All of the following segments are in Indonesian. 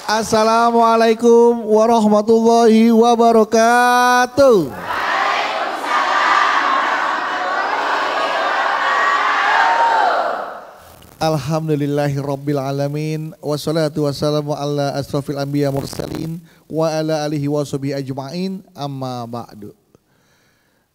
Assalamualaikum warahmatullahi wabarakatuh. Alhamdulillahi rabbil alamin. Wassalatu wassalamu ala asrafil anbiya mursalin wa ala alihi wa sahbihi ajma'in, amma ba'du.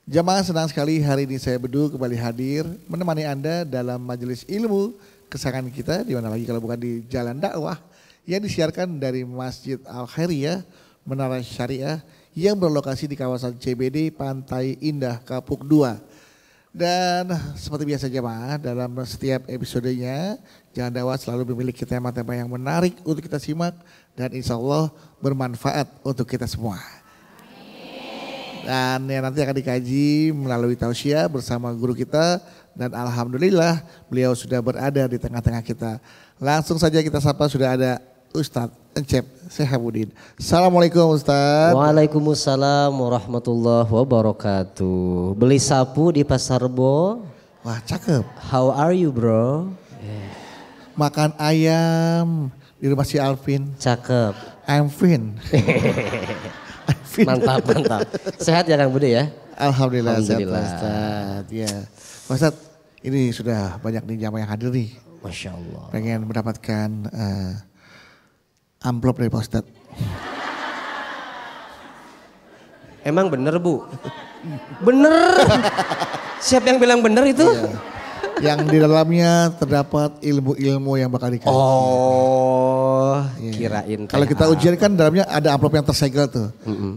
Jamaah, senang sekali hari ini saya Bedu kembali hadir menemani Anda dalam majelis ilmu kesayangan kita, di mana lagi kalau bukan di Jalan Dakwah yang disiarkan dari Masjid Al-Khairiyah Menara Syariah yang berlokasi di kawasan CBD Pantai Indah Kapuk 2. Dan seperti biasa jemaah, dalam setiap episodenya Jalan Dakwah selalu memiliki tema-tema yang menarik untuk kita simak dan insya Allah bermanfaat untuk kita semua. Dan yang nanti akan dikaji melalui tausiah bersama guru kita, dan alhamdulillah beliau sudah berada di tengah-tengah kita. Langsung saja kita sapa, sudah ada Ustadz Encep Sehabuddin. Assalamualaikum Ustadz. Waalaikumsalam warahmatullahi wabarakatuh. Beli sapu di Pasar Rebo. Wah, cakep. How are you bro? Makan ayam di rumah si Alvin. Cakep. I'm Fin. Mantap, mantap. Sehat ya Kang Budi ya? Alhamdulillah, sehat Alhamdulillah. Ustadz. Ya. Ustadz, ini sudah banyak nih jamaah yang hadir nih. Masya Allah. Pengen mendapatkan amplop dari Pak Ustadz. Emang bener Bu? Bener. Siapa yang bilang bener itu? Iya. Yang di dalamnya terdapat ilmu-ilmu yang bakal dikasih. Oh, Iya. kirain. Kalau kita ujian kan dalamnya ada amplop yang tersegel tuh.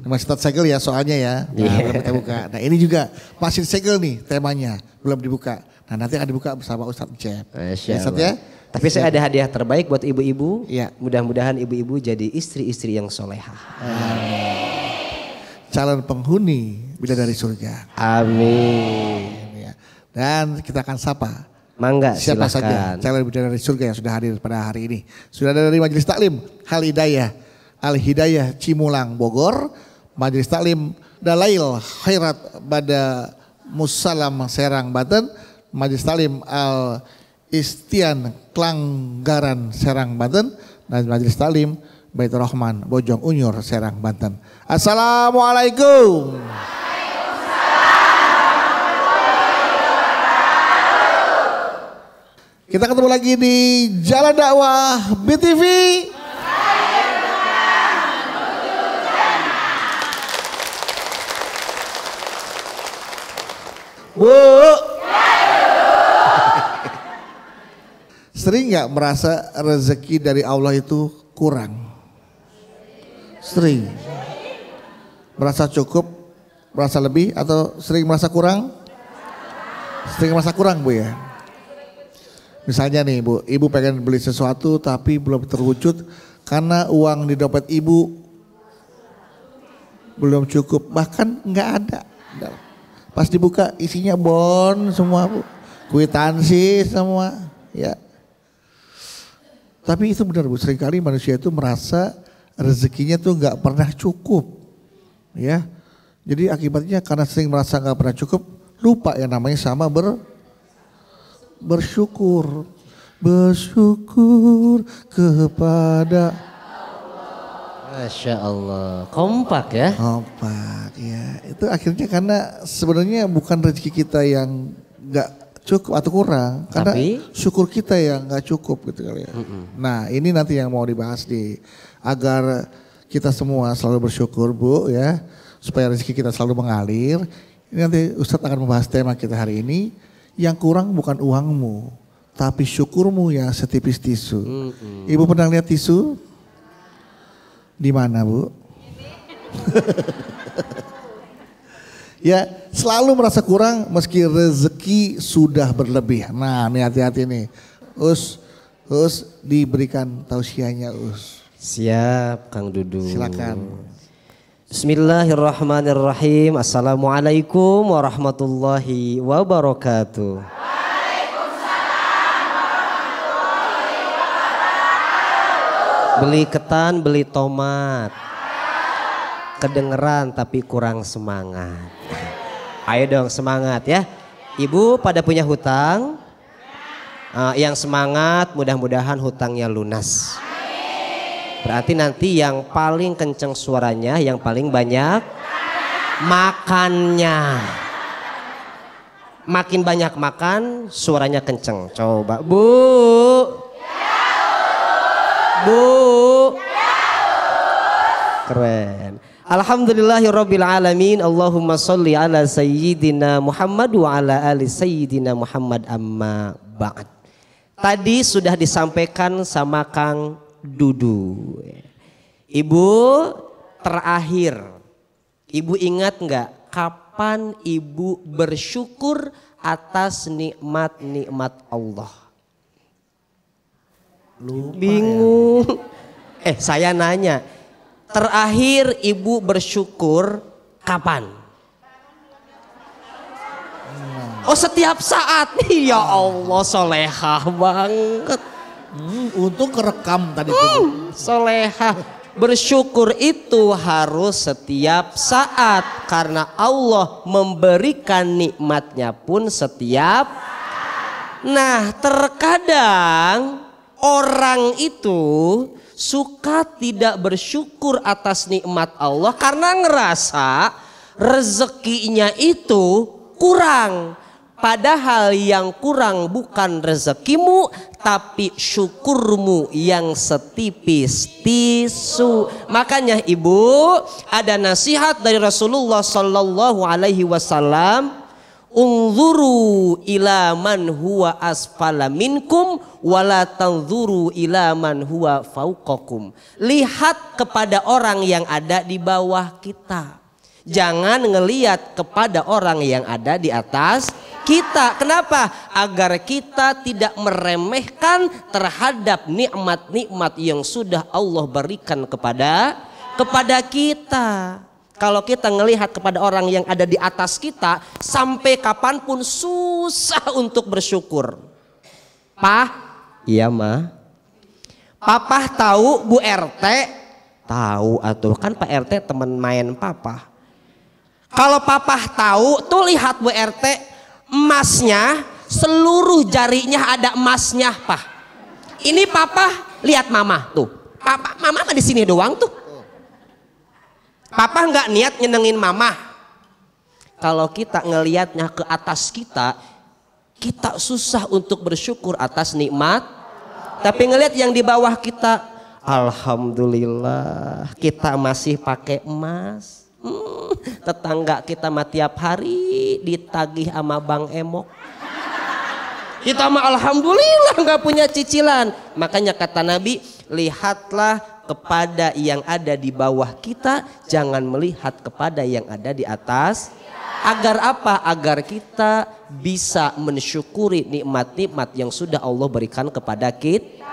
Masih tersegel ya soalnya ya. Nah, belum kita buka. Nah, ini juga masih segel nih temanya, belum dibuka. Nah, nanti akan dibuka bersama Ustadz Encep. Masya Ustadz Allah. ya. Tapi saya ada hadiah terbaik buat ibu-ibu. Iya. Mudah-mudahan ibu-ibu jadi istri-istri yang solehah. Calon penghuni bidadari surga. Amin. Ya. Dan kita akan sapa Mangga siapa silahkan. saja calon bidadari surga yang sudah hadir pada hari ini. Sudah ada dari Majelis Taklim Al-Hidayah Cimulang Bogor, Majelis Taklim Dalail Khairat Bada Musalam Serang Banten, Majelis Taklim Al-Istian Klanggaran Serang Banten, dan Majelis Taklim Baitur Rahman Bojong Unyur Serang Banten. Assalamualaikum. Kita ketemu lagi di Jalan Dakwah BTV. Bu, sering nggak merasa rezeki dari Allah itu kurang? Sering. Merasa cukup, merasa lebih, atau sering merasa kurang? Sering merasa kurang Bu ya. Misalnya nih Bu, ibu pengen beli sesuatu tapi belum terwujud karena uang di dompet ibu belum cukup, bahkan nggak ada. Pas dibuka isinya bon semua Bu, kwitansi semua ya. Tapi itu benar Bu, seringkali manusia itu merasa rezekinya tuh nggak pernah cukup ya. Jadi akibatnya karena sering merasa nggak pernah cukup, lupa yang namanya sama bersyukur kepada Masya Allah, kompak ya. kompak ya. Itu akhirnya karena sebenarnya bukan rezeki kita yang nggak cukup atau kurang, karena syukur kita yang nggak cukup gitu kali ya. Nah, ini nanti yang mau dibahas agar kita semua selalu bersyukur Bu ya, supaya rezeki kita selalu mengalir. Ini nanti Ustadz akan membahas tema kita hari ini. Yang kurang bukan uangmu, tapi syukurmu yang setipis tisu. Ibu pernah lihat tisu? Di mana Bu? Ya, selalu merasa kurang meski rezeki sudah berlebih. Nah, ini hati-hati nih. Us diberikan tausiahnya Us. Siap Kang Dudu. Silakan. Bismillahirrahmanirrahim. Assalamualaikum warahmatullahi wabarakatuh. Beli ketan, beli tomat. Kedengeran tapi kurang semangat. Ayo dong semangat ya. Ibu pada punya hutang? Yang semangat mudah-mudahan hutangnya lunas. Berarti nanti yang paling kenceng suaranya, yang paling banyak makannya. Makin banyak makan, suaranya kenceng. Coba, Bu. Bu. Keren. Alhamdulillahirabbil alamin. Allahumma sholli ala sayyidina Muhammad wa ala ali sayyidina Muhammad, amma ba'd. Tadi sudah disampaikan sama Kang Dudu. Ibu, terakhir, Ibu ingat nggak kapan Ibu bersyukur atas nikmat-nikmat Allah? Lupa bingung. Ya. Saya nanya, terakhir Ibu bersyukur kapan? Oh, setiap saat. Ya Allah, solehah banget. Untung kerekam tadi. Solehah. Bersyukur itu harus setiap saat, karena Allah memberikan nikmatnya pun setiap. Nah, terkadang orang itu suka tidak bersyukur atas nikmat Allah karena ngerasa rezekinya itu kurang. Padahal yang kurang bukan rezekimu, tapi syukurmu yang setipis tisu. Makanya Ibu, ada nasihat dari Rasulullah Sallallahu Alaihi Wasallam, unzuru ila man huwa asfala minkum wala tanzuru ila man huwa fauqakum. Lihat kepada orang yang ada di bawah kita, jangan ngelihat kepada orang yang ada di atas kita. Kenapa? Agar kita tidak meremehkan terhadap nikmat-nikmat yang sudah Allah berikan kepada kita. Kalau kita ngelihat kepada orang yang ada di atas kita, sampai kapanpun susah untuk bersyukur. Pah, iya mah. Papa tahu Bu RT? Tahu atuh, kan Pak RT teman main Papa. Kalau Papa tahu, tuh lihat Bu RT, emasnya seluruh jarinya ada emasnya, Pak. Ini Papa lihat Mama tuh. Papa, Mama mah di sini doang tuh. Papa nggak niat nyenengin Mama. Kalau kita ngelihatnya ke atas kita, kita susah untuk bersyukur atas nikmat. Tapi ngelihat yang di bawah kita, alhamdulillah kita masih pakai emas. Tetangga kita mah tiap hari ditagih sama Bang Emok. Kita mah alhamdulillah nggak punya cicilan. Makanya kata Nabi, lihatlah kepada yang ada di bawah kita, jangan melihat kepada yang ada di atas. Agar apa? Agar kita bisa mensyukuri nikmat-nikmat yang sudah Allah berikan kepada kita.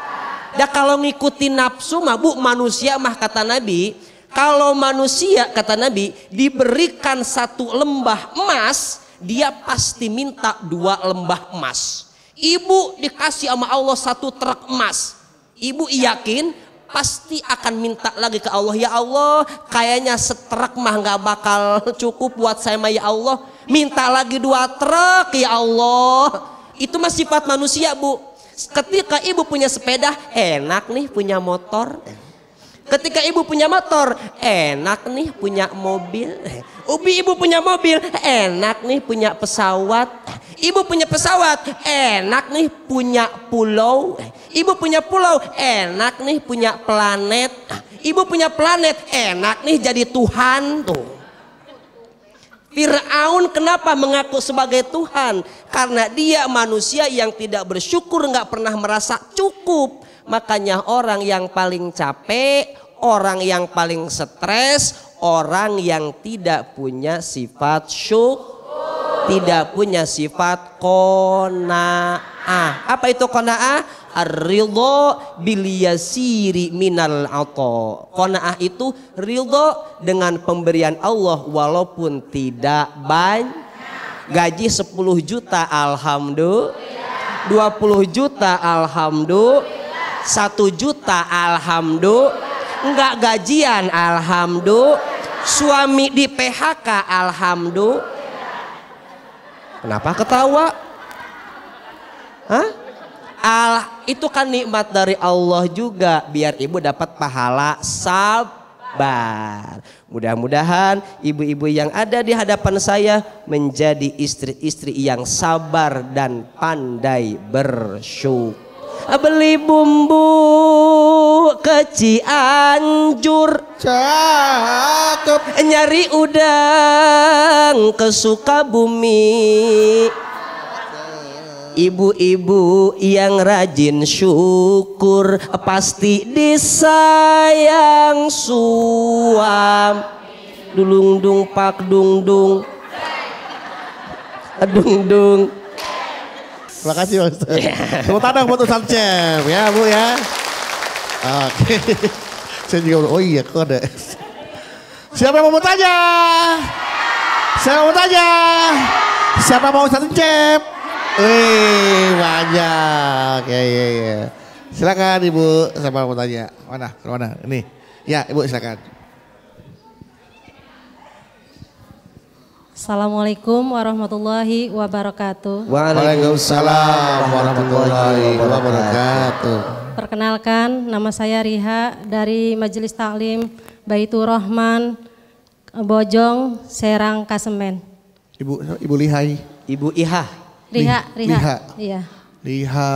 Ya kalau ngikutin nafsu mah Bu, manusia mah kata Nabi, kalau manusia kata Nabi diberikan satu lembah emas, dia pasti minta 2 lembah emas. Ibu dikasih sama Allah 1 truk emas, Ibu yakin pasti akan minta lagi ke Allah, ya Allah kayaknya setruk mah nggak bakal cukup buat saya mah, ya Allah minta lagi 2 truk ya Allah. Itu mah sifat manusia Bu. Ketika Ibu punya sepeda, enak nih punya motor. Ketika Ibu punya motor, enak nih punya mobil. Ibu punya mobil, enak nih punya pesawat. Ibu punya pesawat, enak nih punya pulau. Ibu punya pulau, enak nih punya planet. Ibu punya planet, enak nih jadi Tuhan tuh. Fir'aun kenapa mengaku sebagai Tuhan? Karena dia manusia yang tidak bersyukur, nggak pernah merasa cukup. Makanya orang yang paling capek, orang yang paling stres, orang yang tidak punya sifat syukur, tidak punya sifat qanaah. Apa itu qanaah? Ar-ridha bil yasiri minal ata. Qanaah itu ridha dengan pemberian Allah walaupun tidak banyak. Gaji 10 juta alhamdulillah, 20 juta alhamdulillah, 1 juta alhamdulillah, enggak gajian alhamdulillah, suami di PHK alhamdulillah. Kenapa ketawa? Hah? Itu kan nikmat dari Allah juga, biar ibu dapat pahala sabar. Mudah-mudahan ibu-ibu yang ada di hadapan saya menjadi istri-istri yang sabar dan pandai bersyukur. Beli bumbu ke Cianjur, Cakep. nyari udang ke Sukabumi. Ibu-ibu yang rajin syukur pasti disayang suam. Dulung dung pak dung dung, dung dung. Terima kasih Pak Ustaz. Tepuk tangan buat Ustaz Cep ya Bu ya. Oke. Saya juga oh iya kode. Siapa yang mau bertanya? Siapa mau bertanya? Siapa mau Ustaz Cep? Banyak. Ya. Silakan Ibu, siapa mau tanya? Mana? Ini. Ya, Ibu silakan. Assalamualaikum warahmatullahi wabarakatuh. Waalaikumsalam warahmatullahi wabarakatuh. Perkenalkan, nama saya Riha dari Majelis Taklim Baitur Rahman, Bojong, Serang, Kasemen. Ibu Lihai. Ibu Iha. Riha. Iya. Riha.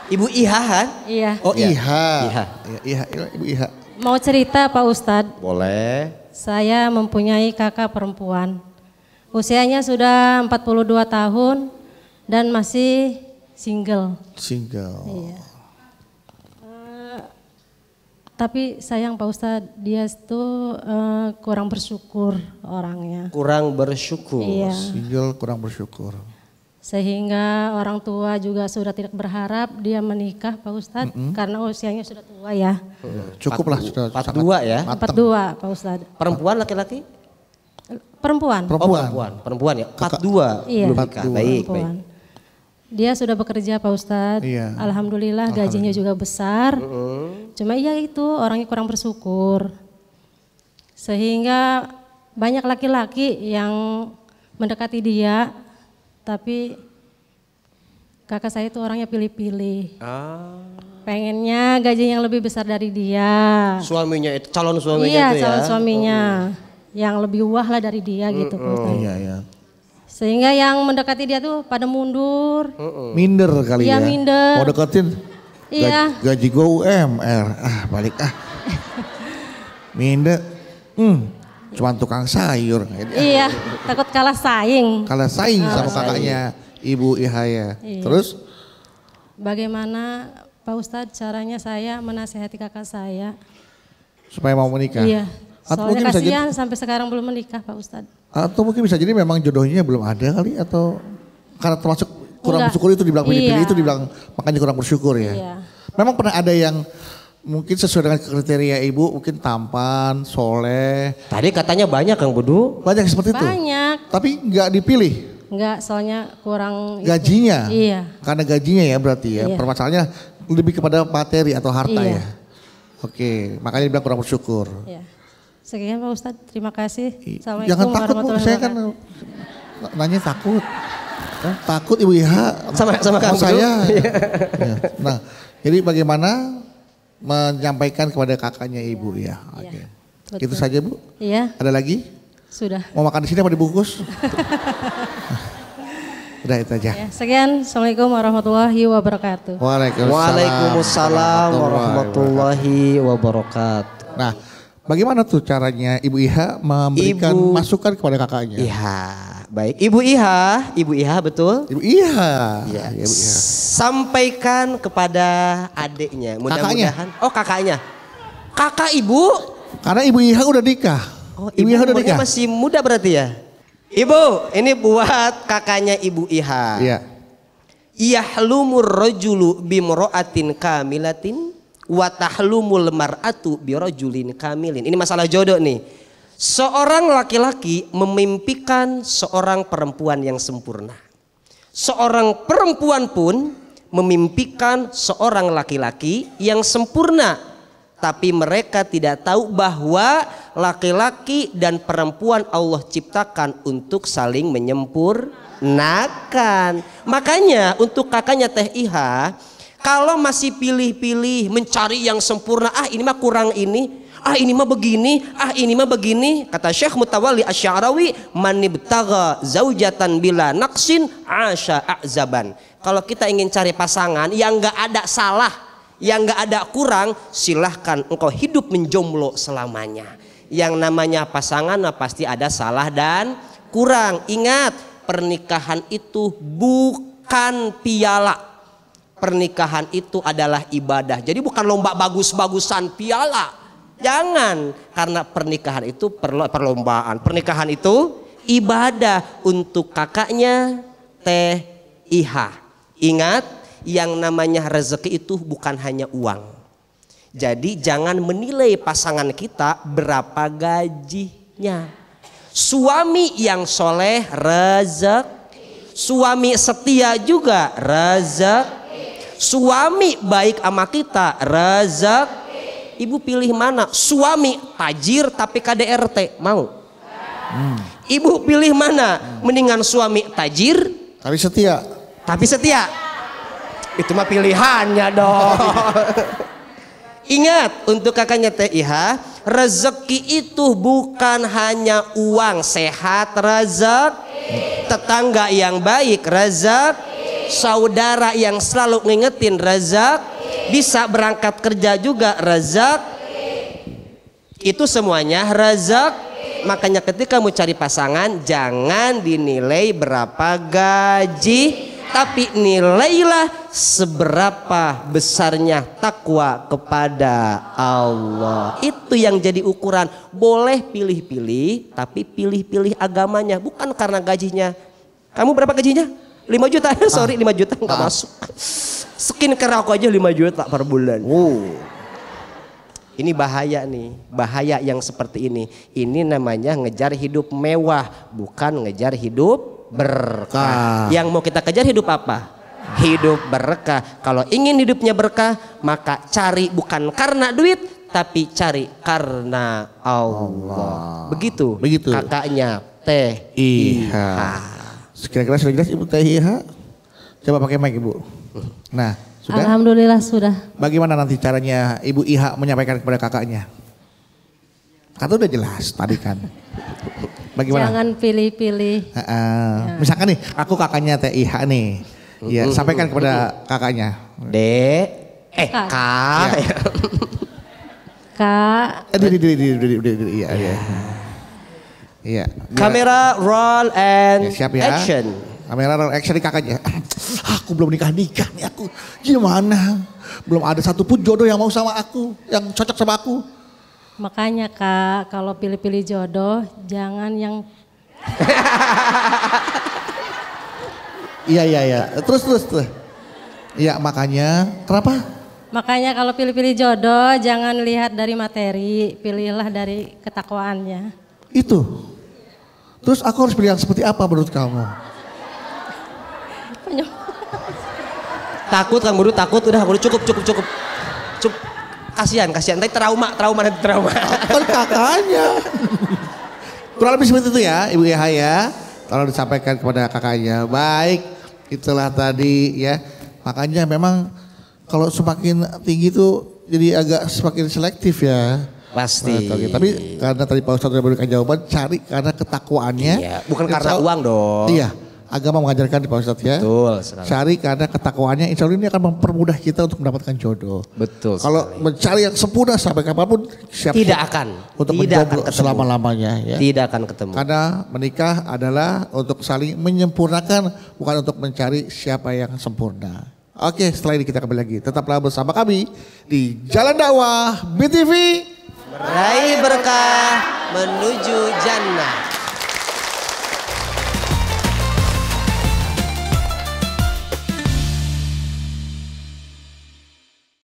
Ibu Iha kan? Iya. Oh Iha. Iha. Ibu Iha. Mau cerita Pak Ustadz? Boleh. Saya mempunyai kakak perempuan. Usianya sudah 42 tahun dan masih single. Iya. Tapi sayang Pak Ustadz, dia itu kurang bersyukur orangnya. Kurang bersyukur. Iya. Single kurang bersyukur. Sehingga orang tua juga sudah tidak berharap dia menikah Pak Ustadz karena usianya sudah tua ya. Cukup lah sudah. 42 ya. 42 Pak Ustadz. Perempuan laki-laki? Perempuan. Perempuan ya. 42 Iya. belum nikah. Baik. Dia sudah bekerja Pak Ustadz. Iya. Alhamdulillah gajinya juga besar. Cuma iya itu orangnya kurang bersyukur. Sehingga banyak laki-laki yang mendekati dia. Tapi kakak saya itu orangnya pilih-pilih. Pengennya gaji yang lebih besar dari dia. Suaminya itu, calon suaminya iya, itu ya. calon suaminya. Yang lebih wah lah dari dia gitu Pak Ustadz. Iya. Sehingga yang mendekati dia tuh pada mundur. Minder kali Iya, ya. minder. Mau deketin. Iya. Gaji gue UMR. Balik. Minder. Cuma tukang sayur. Iya, takut kalah saing. Kalah saing sama kakaknya Ibu Ihaya. Iya. Terus? Bagaimana Pak Ustadz caranya saya menasihati kakak saya? Supaya mau menikah? Iya, Atau soalnya mungkin bisa kasihan sampai sekarang belum menikah Pak Ustadz. Atau mungkin bisa jadi memang jodohnya belum ada kali atau karena termasuk kurang Enggak. bersyukur itu dibilang pilih-pilih Iya. itu dibilang makanya kurang bersyukur ya. Iya. Memang pernah ada yang mungkin sesuai dengan kriteria ibu mungkin tampan, soleh. Tadi katanya banyak Kang Budu. Banyak seperti itu. Banyak. Tapi nggak dipilih Enggak, soalnya kurang gajinya. itu. Iya. Karena gajinya ya berarti ya. Iya. Permasalahannya lebih kepada materi atau harta Iya. ya. Oke, makanya dibilang kurang bersyukur. Iya. Sekian Pak Ustadz, terima kasih. Assalamualaikum Jangan takut Bu, warahmatullahi saya kan wabarakatuh. nanya takut. Takut Ibu Iha Sama Kang Budu. saya. Ya. Nah, jadi bagaimana menyampaikan kepada kakaknya Ibu ya. Oke. betul. Itu saja Bu. Iya, Ada lagi? sudah. Mau makan di sini apa dibungkus? Udah itu aja. Ya, sekian, Assalamualaikum warahmatullahi wabarakatuh. Waalaikumsalam warahmatullahi wabarakatuh. Nah, bagaimana tuh caranya Ibu Iha memberikan masukan kepada kakaknya? Iha, baik. Ibu Iha betul? Ibu Iha. Ya. Ya, Ibu Iha. Sampaikan kepada adiknya. Mudah-mudahan. Oh kakaknya. Kakak ibu? Karena Ibu Iha udah nikah. Oh, Ibu Iha udah umurnya nikah. masih muda berarti ya? Ibu, ini buat kakaknya Ibu Iha. Iya. Yahlumur rajulu bimra'atin kamilatin wa tahlumul mar'atu birajulin kamilin. Ini masalah jodoh nih. Seorang laki-laki memimpikan seorang perempuan yang sempurna. Seorang perempuan pun memimpikan seorang laki-laki yang sempurna. Tapi mereka tidak tahu bahwa laki-laki dan perempuan Allah ciptakan untuk saling menyempurnakan. disempurnakan. Makanya untuk kakaknya Teh Iha, kalau masih pilih-pilih mencari yang sempurna, ini mah kurang ini, ini mah begini, ini mah begini. Kata Syekh Mutawalli Asy-Sya'rawi, manibtagha zaujatan bila naqsin asya a'zaban. Kalau kita ingin cari pasangan yang enggak ada salah, yang enggak ada kurang, silahkan engkau hidup menjomblo selamanya. Yang namanya pasangan pasti ada salah dan kurang. Ingat, pernikahan itu bukan piala. Pernikahan itu adalah ibadah. Jadi bukan lomba bagus-bagusan piala. Jangan, karena pernikahan itu perlombaan. Pernikahan itu ibadah. Untuk kakaknya Teh Iha, ingat, yang namanya rezeki itu bukan hanya uang. Jadi jangan menilai pasangan kita berapa gajinya. Suami yang soleh rezeki, suami setia juga rezeki, suami baik sama kita rezeki. Ibu pilih mana? Suami tajir tapi KDRT, mau? Ibu pilih mana? Mendingan suami tajir Tapi setia. Itu mah pilihannya dong. Ingat, untuk kakaknya Teh Iha, rezeki itu bukan hanya uang. Sehat rezeki, tetangga yang baik rezeki, saudara yang selalu ngingetin rezeki, bisa berangkat kerja juga rezeki. Itu semuanya rezeki. Makanya ketika mau cari pasangan, jangan dinilai berapa gaji, tapi nilailah seberapa besarnya takwa kepada Allah. Itu yang jadi ukuran. Boleh pilih-pilih, tapi pilih-pilih agamanya, bukan karena gajinya. Kamu berapa gajinya? 5 juta. Sorry, 5 juta nggak masuk. Skincare aku aja 5 juta per bulan. Ini bahaya nih, bahaya yang seperti ini. Ini namanya ngejar hidup mewah, bukan ngejar hidup berkah. Yang mau kita kejar hidup apa? Hidup berkah. Kalau ingin hidupnya berkah, maka cari bukan karena duit, tapi cari karena Allah. Begitu. Kakaknya Teh Iha. Kira-kira sudah jelas Ibu Teh Iha? Coba pakai mic Ibu. Nah, sudah? Alhamdulillah sudah. Bagaimana nanti caranya Ibu Iha menyampaikan kepada kakaknya? Kata udah jelas tadi kan. Bagaimana? Jangan pilih-pilih. Misalkan nih, aku kakaknya Teh Iha nih. Ya, sampaikan kepada kakaknya. Kak. Iya. Kamera roll and siap ya. action. Kamera roll action di kakaknya. Aku belum nikah nih aku. Gimana? Belum ada satupun jodoh yang mau sama aku, yang cocok sama aku. Makanya Kak, kalau pilih-pilih jodoh jangan yang Iya. Terus. Iya, makanya kenapa? Makanya kalau pilih-pilih jodoh jangan lihat dari materi, pilihlah dari ketakwaannya. Itu. Terus aku harus pilih yang seperti apa menurut kamu? Takut Kang Buru, takut. Udah cukup. Kasihan. Nanti trauma. Kan kakaknya. Kurang lebih seperti itu ya Ibu Iha ya. Tolong disampaikan kepada kakaknya. Baik, itulah tadi ya. Makanya memang kalau semakin tinggi tuh jadi agak semakin selektif ya. Pasti. Tapi karena tadi Pak Ustadz sudah memberikan jawaban, cari karena ketakwaannya. Iya, bukan karena uang dong. Iya, agama mengajarkan di Pak Ustadz ya. Betul sekali. Cari karena ketakwaannya, insya Allah ini akan mempermudah kita untuk mendapatkan jodoh. Betul. Kalau mencari yang sempurna sampai kapanpun siap. Tidak akan. Untuk menjomblo selama-lamanya ya. Tidak akan ketemu. Karena menikah adalah untuk saling menyempurnakan, bukan untuk mencari siapa yang sempurna. Oke, setelah ini kita kembali lagi. Tetaplah bersama kami di Jalan Dakwah BTV. Meraih berkah menuju jannah.